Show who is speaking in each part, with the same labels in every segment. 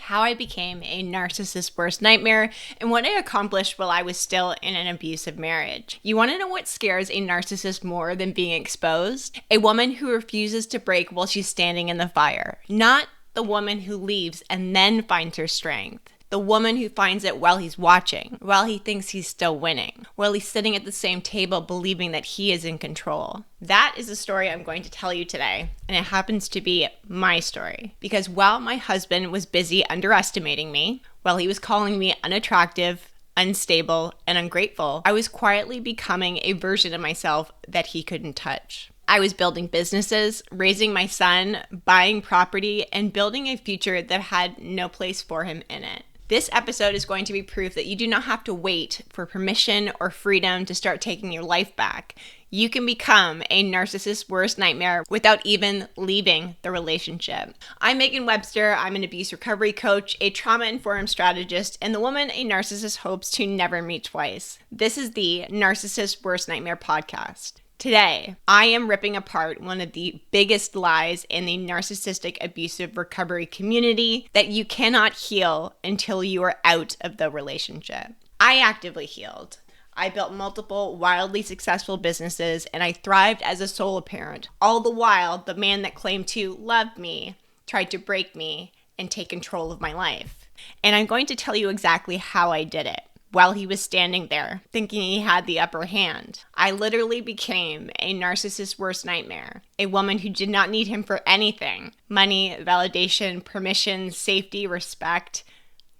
Speaker 1: how I became a narcissist's worst nightmare, and what I accomplished while I was still in an abusive marriage. You want to know what scares a narcissist more than being exposed? A woman who refuses to break while she's standing in the fire. Not the woman who leaves and then finds her strength. The woman who finds it while he's watching, while he thinks he's still winning, while he's sitting at the same table believing that he is in control. That is the story I'm going to tell you today, and it happens to be my story. Because while my husband was busy underestimating me, while he was calling me unattractive, unstable, and ungrateful, I was quietly becoming a version of myself that he couldn't touch. I was building businesses, raising my son, buying property, and building a future that had no place for him in it. This episode is going to be proof that you do not have to wait for permission or freedom to start taking your life back. You can become a narcissist's worst nightmare without even leaving the relationship. I'm Megan Webster. I'm an abuse recovery coach, a trauma-informed strategist, and the woman a narcissist hopes to never meet twice. This is the Narcissist's Worst Nightmare podcast. Today, I am ripping apart one of the biggest lies in the narcissistic abusive recovery community that you cannot heal until you are out of the relationship. I actively healed. I built multiple wildly successful businesses and I thrived as a solo parent. All the while, the man that claimed to love me tried to break me and take control of my life. And I'm going to tell you exactly how I did it. While he was standing there, thinking he had the upper hand. I literally became a narcissist's worst nightmare. A woman who did not need him for anything. Money, validation, permission, safety, respect,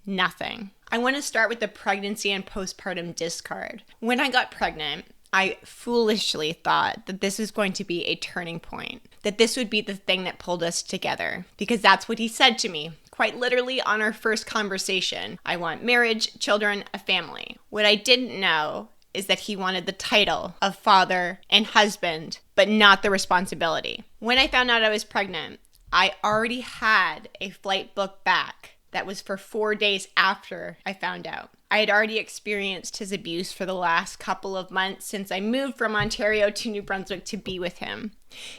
Speaker 1: nothing. I want to start with the pregnancy and postpartum discard. When I got pregnant, I foolishly thought that this was going to be a turning point. That this would be the thing that pulled us together. Because that's what he said to me. Quite literally on our first conversation. I want marriage, children, a family. What I didn't know is that he wanted the title of father and husband, but not the responsibility. When I found out I was pregnant, I already had a flight booked back that was for 4 days after I found out. I had already experienced his abuse for the last couple of months since I moved from Ontario to New Brunswick to be with him.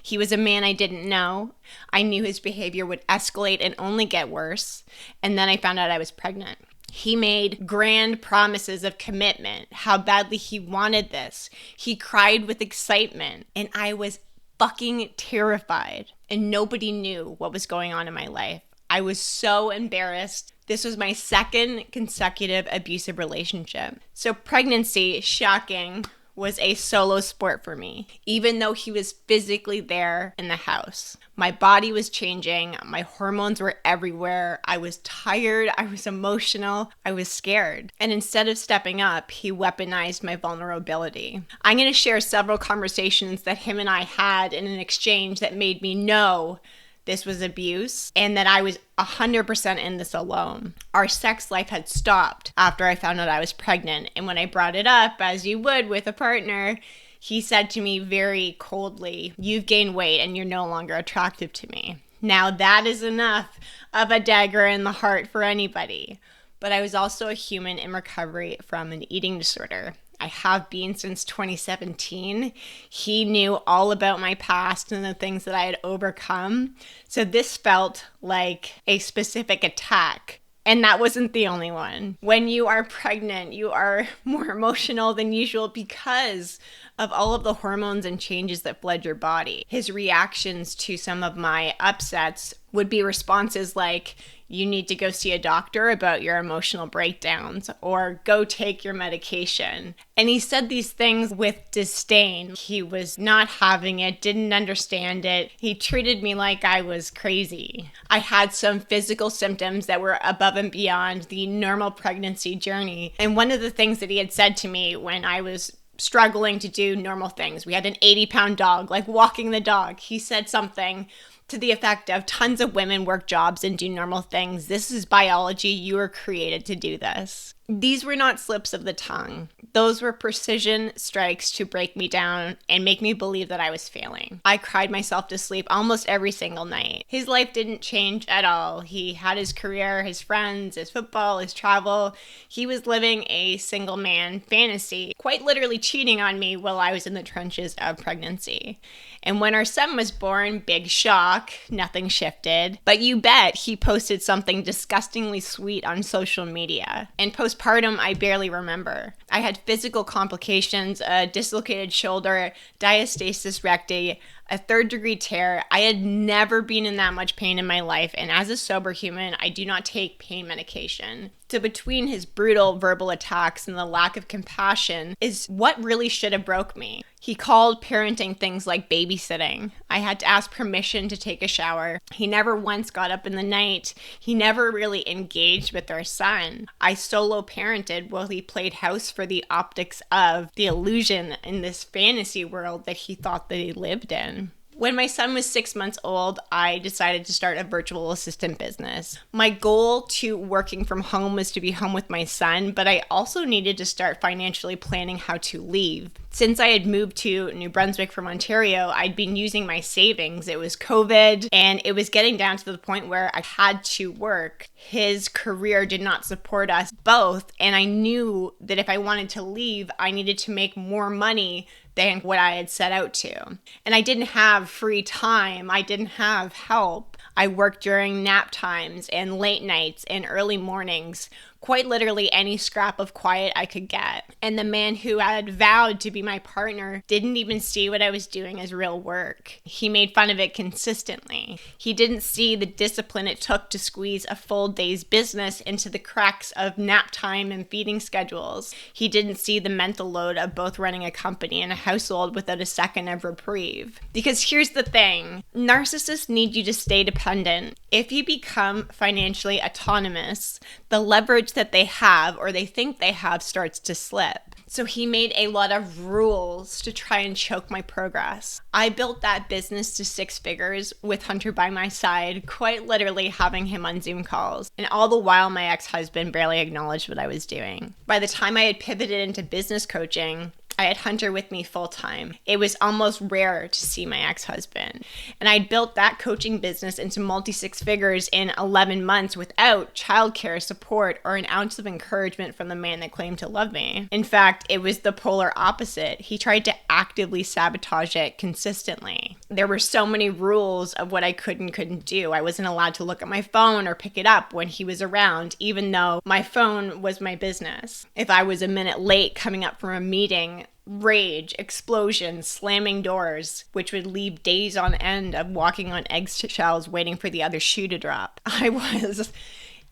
Speaker 1: He was a man I didn't know. I knew his behavior would escalate and only get worse. And then I found out I was pregnant. He made grand promises of commitment, how badly he wanted this. He cried with excitement, and I was fucking terrified. And nobody knew what was going on in my life. I was so embarrassed. This was my second consecutive abusive relationship. So pregnancy, shocking, was a solo sport for me, even though he was physically there in the house. My body was changing. My hormones were everywhere. I was tired. I was emotional. I was scared. And instead of stepping up, he weaponized my vulnerability. I'm going to share several conversations that him and I had in an exchange that made me know this was abuse and that I was 100% in this alone. Our sex life had stopped after I found out I was pregnant. And when I brought it up, as you would with a partner, he said to me very coldly, "You've gained weight and you're no longer attractive to me." Now that is enough of a dagger in the heart for anybody. But I was also a human in recovery from an eating disorder. I have been since 2017. He knew all about my past and the things that I had overcome. So this felt like a specific attack. And that wasn't the only one. When you are pregnant, you are more emotional than usual because of all of the hormones and changes that flood your body. His reactions to some of my upsets would be responses like, "You need to go see a doctor about your emotional breakdowns," or "Go take your medication." And he said these things with disdain. He was not having it, didn't understand it. He treated me like I was crazy. I had some physical symptoms that were above and beyond the normal pregnancy journey. And one of the things that he had said to me when I was struggling to do normal things, we had an 80-pound dog, like walking the dog. He said something to the effect of, "Tons of women work jobs and do normal things. This is biology. You were created to do this." These were not slips of the tongue. Those were precision strikes to break me down and make me believe that I was failing. I cried myself to sleep almost every single night. His life didn't change at all. He had his career, his friends, his football, his travel. He was living a single man fantasy, quite literally cheating on me while I was in the trenches of pregnancy. And when our son was born, big shock, nothing shifted. But you bet he posted something disgustingly sweet on social media. And postpartum, I barely remember. I had physical complications, a dislocated shoulder, diastasis recti, a 3rd-degree tear. I had never been in that much pain in my life, and as a sober human, I do not take pain medication. So between his brutal verbal attacks and the lack of compassion is what really should have broke me. He called parenting things like babysitting. I had to ask permission to take a shower. He never once got up in the night. He never really engaged with our son. I solo parented while he played house for the optics of the illusion in this fantasy world that he thought that he lived in. When my son was 6 months old, I decided to start a virtual assistant business. My goal to working from home was to be home with my son, but I also needed to start financially planning how to leave. Since I had moved to New Brunswick from Ontario, I'd been using my savings. It was COVID, and it was getting down to the point where I had to work. His career did not support us both, and I knew that if I wanted to leave, I needed to make more money than what I had set out to. And I didn't have free time. I didn't have help. I worked during nap times and late nights and early mornings, quite literally any scrap of quiet I could get. And the man who had vowed to be my partner didn't even see what I was doing as real work. He made fun of it consistently. He didn't see the discipline it took to squeeze a full day's business into the cracks of nap time and feeding schedules. He didn't see the mental load of both running a company and a household without a second of reprieve. Because here's the thing, narcissists need you to stay dependent. If you become financially autonomous, the leverage that they have or they think they have starts to slip. So he made a lot of rules to try and choke my progress. I built that business to 6 figures with Hunter by my side, quite literally having him on Zoom calls. And all the while, my ex-husband barely acknowledged what I was doing. By the time I had pivoted into business coaching, I had Hunter with me full time. It was almost rare to see my ex-husband. And I'd built that coaching business into multi-6 figures in 11 months without childcare support or an ounce of encouragement from the man that claimed to love me. In fact, it was the polar opposite. He tried to actively sabotage it consistently. There were so many rules of what I could and couldn't do. I wasn't allowed to look at my phone or pick it up when he was around, even though my phone was my business. If I was a minute late coming up from a meeting, rage, explosions, slamming doors, which would leave days on end of walking on eggshells waiting for the other shoe to drop. I was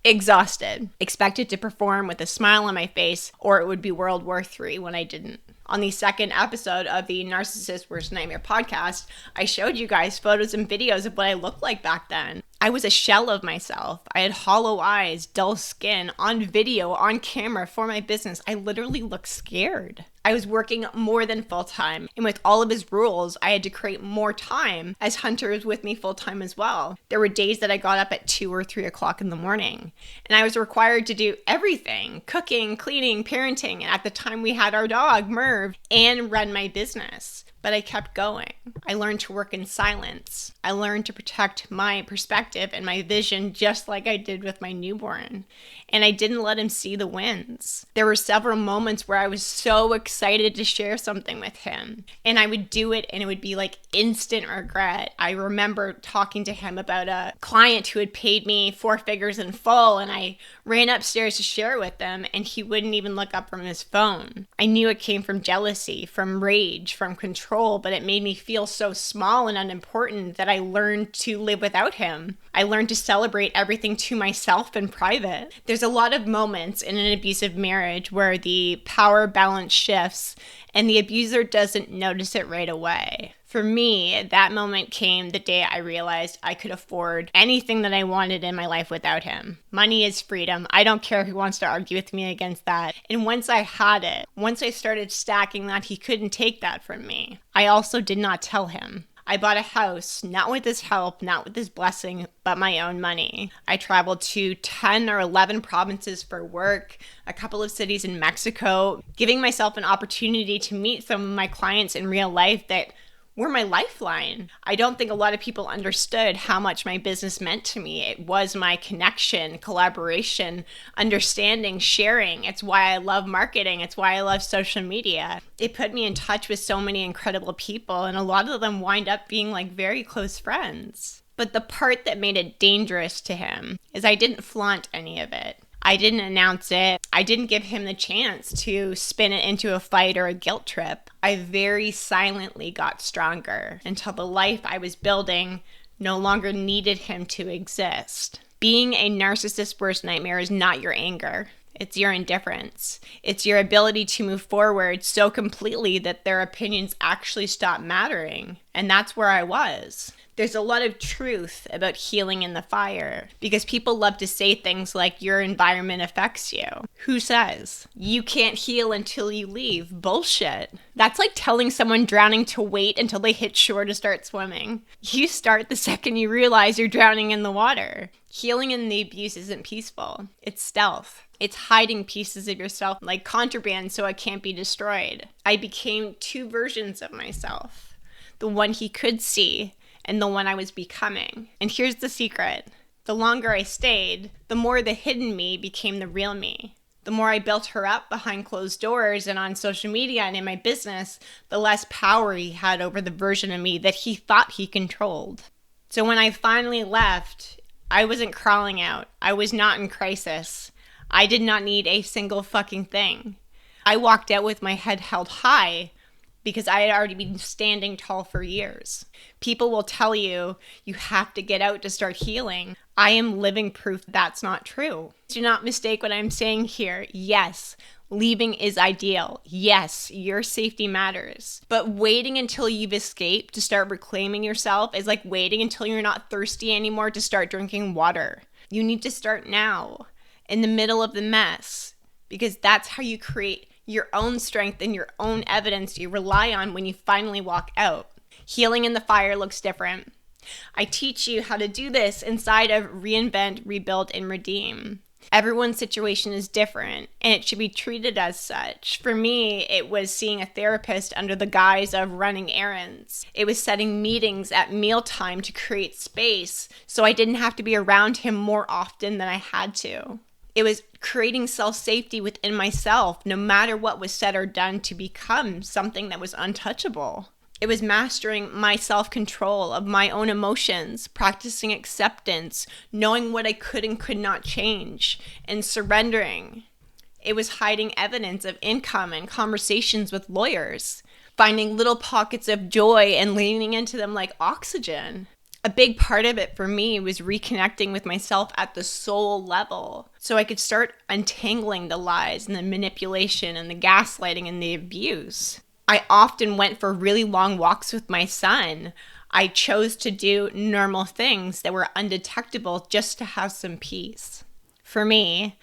Speaker 1: exhausted, expected to perform with a smile on my face, or it would be World War III when I didn't. On the second episode of the Narcissist Worst Nightmare podcast, I showed you guys photos and videos of what I looked like back then. I was a shell of myself. I had hollow eyes, dull skin, on video, on camera for my business. I literally looked scared. I was working more than full-time, and with all of his rules, I had to create more time as Hunter was with me full-time as well. There were days that I got up at 2 or 3 o'clock in the morning, and I was required to do everything, cooking, cleaning, parenting, and at the time we had our dog, Merv, and run my business. But I kept going. I learned to work in silence. I learned to protect my perspective and my vision just like I did with my newborn. And I didn't let him see the wins. There were several moments where I was so excited to share something with him. And I would do it and it would be like instant regret. I remember talking to him about a client who had paid me 4 figures in full, and I ran upstairs to share it with them, and he wouldn't even look up from his phone. I knew it came from jealousy, from rage, from control, but it made me feel so small and unimportant that I learned to live without him. I learned to celebrate everything to myself in private. There's a lot of moments in an abusive marriage where the power balance shifts and the abuser doesn't notice it right away. For me, that moment came the day I realized I could afford anything that I wanted in my life without him. Money is freedom. I don't care who wants to argue with me against that. And once I had it, once I started stacking that, he couldn't take that from me. I also did not tell him. I bought a house, not with his help, not with his blessing, but my own money. I traveled to 10 or 11 provinces for work, a couple of cities in Mexico, giving myself an opportunity to meet some of my clients in real life that were my lifeline. I don't think a lot of people understood how much my business meant to me. It was my connection, collaboration, understanding, sharing. It's why I love marketing. It's why I love social media. It put me in touch with so many incredible people, and a lot of them wind up being like very close friends. But the part that made it dangerous to him is I didn't flaunt any of it. I didn't announce it. I didn't give him the chance to spin it into a fight or a guilt trip. I very silently got stronger until the life I was building no longer needed him to exist. Being a narcissist's worst nightmare is not your anger. It's your indifference. It's your ability to move forward so completely that their opinions actually stop mattering. And that's where I was. There's a lot of truth about healing in the fire because people love to say things like your environment affects you. Who says? You can't heal until you leave. Bullshit. That's like telling someone drowning to wait until they hit shore to start swimming. You start the second you realize you're drowning in the water. Healing in the abuse isn't peaceful. It's stealth. It's hiding pieces of yourself like contraband so it can't be destroyed. I became two versions of myself. The one he could see and the one I was becoming. And here's the secret. The longer I stayed, the more the hidden me became the real me. The more I built her up behind closed doors and on social media and in my business, the less power he had over the version of me that he thought he controlled. So when I finally left, I wasn't crawling out. I was not in crisis. I did not need a single fucking thing. I walked out with my head held high because I had already been standing tall for years. People will tell you, you have to get out to start healing. I am living proof that's not true. Do not mistake what I'm saying here. Yes, leaving is ideal. Yes, your safety matters. But waiting until you've escaped to start reclaiming yourself is like waiting until you're not thirsty anymore to start drinking water. You need to start now, in the middle of the mess, because that's how you create your own strength and your own evidence you rely on when you finally walk out. Healing in the fire looks different. I teach you how to do this inside of Reinvent, Rebuild, and Redeem. Everyone's situation is different, and it should be treated as such. For me, it was seeing a therapist under the guise of running errands. It was setting meetings at mealtime to create space so I didn't have to be around him more often than I had to. It was creating self-safety within myself, no matter what was said or done, to become something that was untouchable. It was mastering my self-control of my own emotions, practicing acceptance, knowing what I could and could not change, and surrendering. It was hiding evidence of income and conversations with lawyers, finding little pockets of joy and leaning into them like oxygen. A big part of it for me was reconnecting with myself at the soul level so I could start untangling the lies and the manipulation and the gaslighting and the abuse. I often went for really long walks with my son. I chose to do normal things that were undetectable just to have some peace. For me,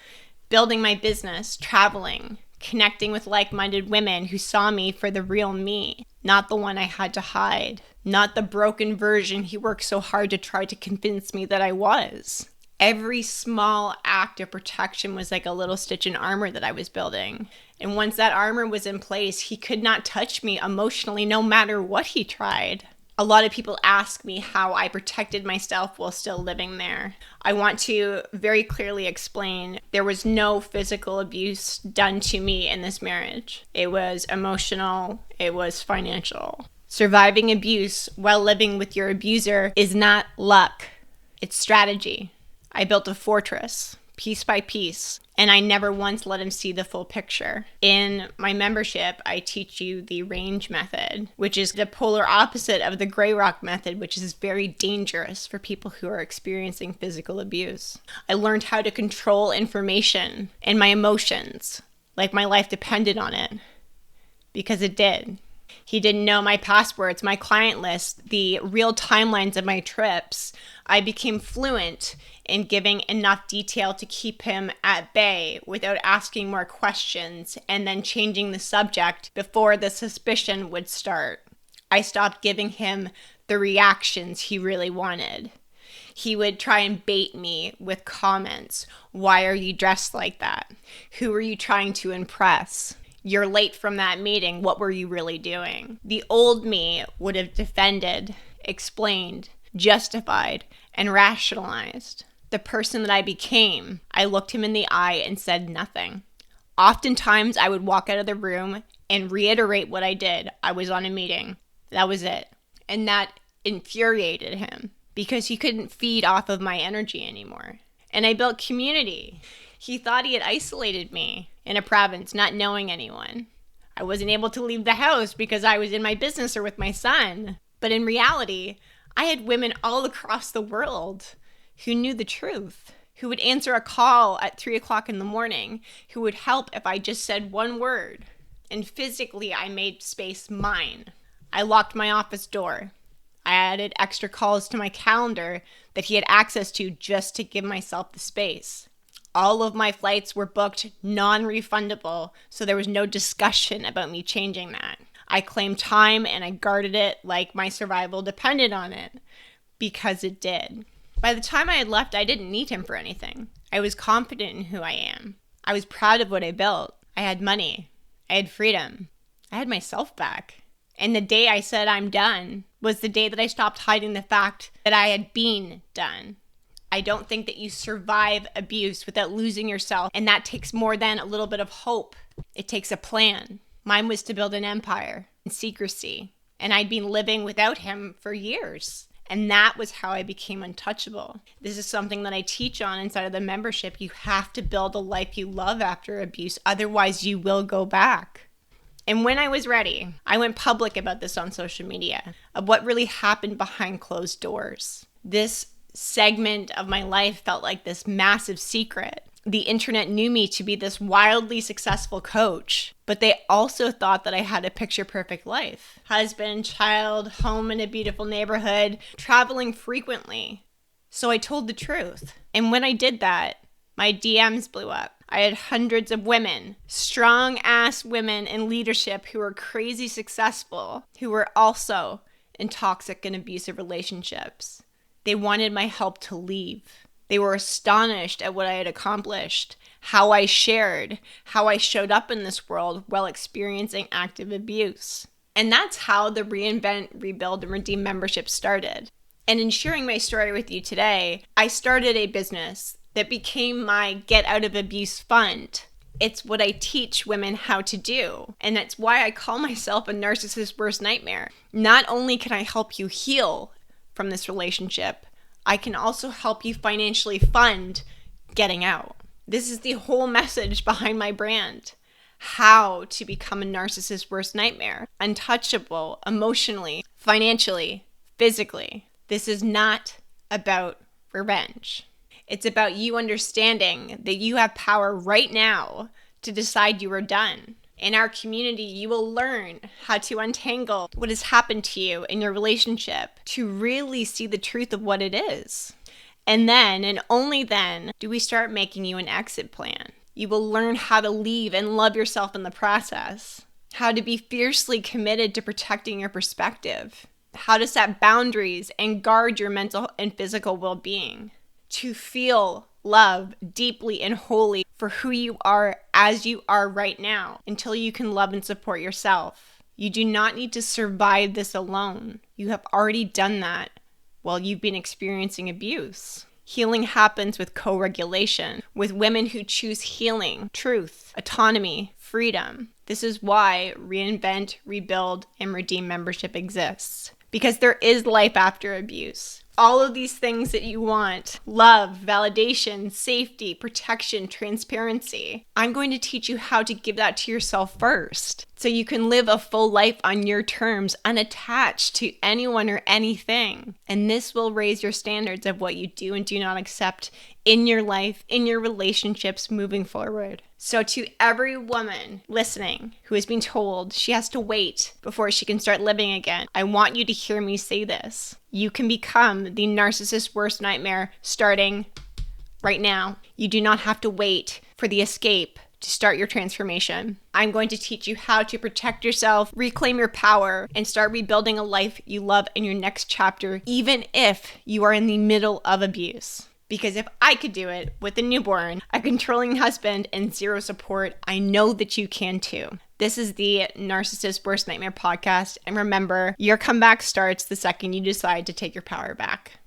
Speaker 1: building my business, traveling, connecting with like-minded women who saw me for the real me, not the one I had to hide, not the broken version he worked so hard to try to convince me that I was. Every small act of protection was like a little stitch in armor that I was building. And once that armor was in place, he could not touch me emotionally no matter what he tried. A lot of people ask me how I protected myself while still living there. I want to very clearly explain there was no physical abuse done to me in this marriage. It was emotional, it was financial. Surviving abuse while living with your abuser is not luck, it's strategy. I built a fortress, piece by piece, and I never once let him see the full picture. In my membership, I teach you the range method, which is the polar opposite of the gray rock method, which is very dangerous for people who are experiencing physical abuse. I learned how to control information and my emotions, like my life depended on it, because it did. He didn't know my passwords, my client list, the real timelines of my trips. I became fluent in giving enough detail to keep him at bay without asking more questions and then changing the subject before the suspicion would start. I stopped giving him the reactions he really wanted. He would try and bait me with comments. Why are you dressed like that? Who are you trying to impress? You're late from that meeting. What were you really doing? The old me would have defended, explained, justified, and rationalized. The person that I became, I looked him in the eye and said nothing. Oftentimes, I would walk out of the room and reiterate what I did. I was on a meeting. That was it. And that infuriated him because he couldn't feed off of my energy anymore. And I built community. He thought he had isolated me in a province, not knowing anyone. I wasn't able to leave the house because I was in my business or with my son. But in reality, I had women all across the world who knew the truth, who would answer a call at 3 o'clock in the morning, who would help if I just said one word. And physically, I made space mine. I locked my office door. I added extra calls to my calendar that he had access to just to give myself the space. All of my flights were booked non-refundable, so there was no discussion about me changing that. I claimed time and I guarded it like my survival depended on it, because it did. By the time I had left, I didn't need him for anything. I was confident in who I am. I was proud of what I built. I had money. I had freedom. I had myself back. And the day I said I'm done was the day that I stopped hiding the fact that I had been done. I don't think that you survive abuse without losing yourself, and that takes more than a little bit of hope. It takes a plan. Mine was to build an empire in secrecy, and I'd been living without him for years. And that was how I became untouchable. This is something that I teach on inside of the membership. You have to build a life you love after abuse, otherwise you will go back. And when I was ready, I went public about this on social media, of what really happened behind closed doors. This segment of my life felt like this massive secret. The internet knew me to be this wildly successful coach, but they also thought that I had a picture-perfect life. Husband, child, home in a beautiful neighborhood, traveling frequently. So I told the truth. And when I did that, my DMs blew up. I had hundreds of women, strong-ass women in leadership who were crazy successful, who were also in toxic and abusive relationships. They wanted my help to leave. They were astonished at what I had accomplished, how I shared, how I showed up in this world while experiencing active abuse. And that's how the Reinvent, Rebuild, and Redeem membership started. And in sharing my story with you today, I started a business that became my Get Out of Abuse Fund. It's what I teach women how to do. And that's why I call myself a narcissist's worst nightmare. Not only can I help you heal from this relationship, I can also help you financially fund getting out. This is the whole message behind my brand. How to become a narcissist's worst nightmare. Untouchable, emotionally, financially, physically. This is not about revenge. It's about you understanding that you have power right now to decide you are done. In our community, you will learn how to untangle what has happened to you in your relationship to really see the truth of what it is. And then, and only then, do we start making you an exit plan. You will learn how to leave and love yourself in the process, how to be fiercely committed to protecting your perspective, how to set boundaries and guard your mental and physical well-being, to feel love deeply and wholly for who you are as you are right now until you can love and support yourself. You do not need to survive this alone. You have already done that while you've been experiencing abuse. Healing happens with co-regulation, with women who choose healing, truth, autonomy, freedom. This is why Reinvent, Rebuild, and Redeem membership exists. Because there is life after abuse. All of these things that you want, love, validation, safety, protection, transparency. I'm going to teach you how to give that to yourself first so you can live a full life on your terms, unattached to anyone or anything. And this will raise your standards of what you do and do not accept in your life, in your relationships moving forward. So to every woman listening who has been told she has to wait before she can start living again, I want you to hear me say this. You can become the narcissist's worst nightmare starting right now. You do not have to wait for the escape to start your transformation. I'm going to teach you how to protect yourself, reclaim your power, and start rebuilding a life you love in your next chapter, even if you are in the middle of abuse. Because if I could do it with a newborn, a controlling husband, and zero support, I know that you can too. This is the Narcissist Worst Nightmare podcast. And remember, your comeback starts the second you decide to take your power back.